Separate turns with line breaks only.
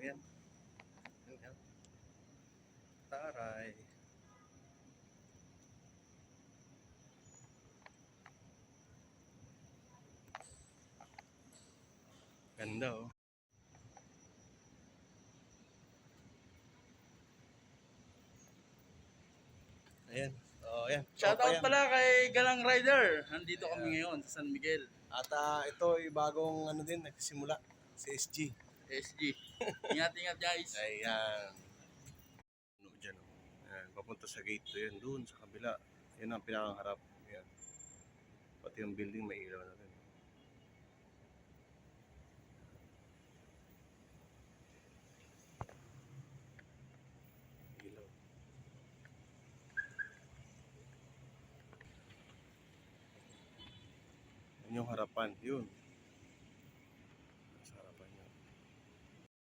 yan. Yan. Taray. Ganda oh. Ayan. Oh, ayan.
Shoutout
Yan.
pala kay Galang Rider. Nandito kami ngayon sa San Miguel.
At ito ay bagong ano din, nagsisimula. Si SG.
SG. Ingat-ingat guys.
Ayan. Ano dyan oh. Ayan. Papunta sa gate to yan. Doon sa kabila. Yan ang pinakaharap. Ayan. Pati yung building may ilaw na rin. Ilaw. Yan yung harapan. Yun.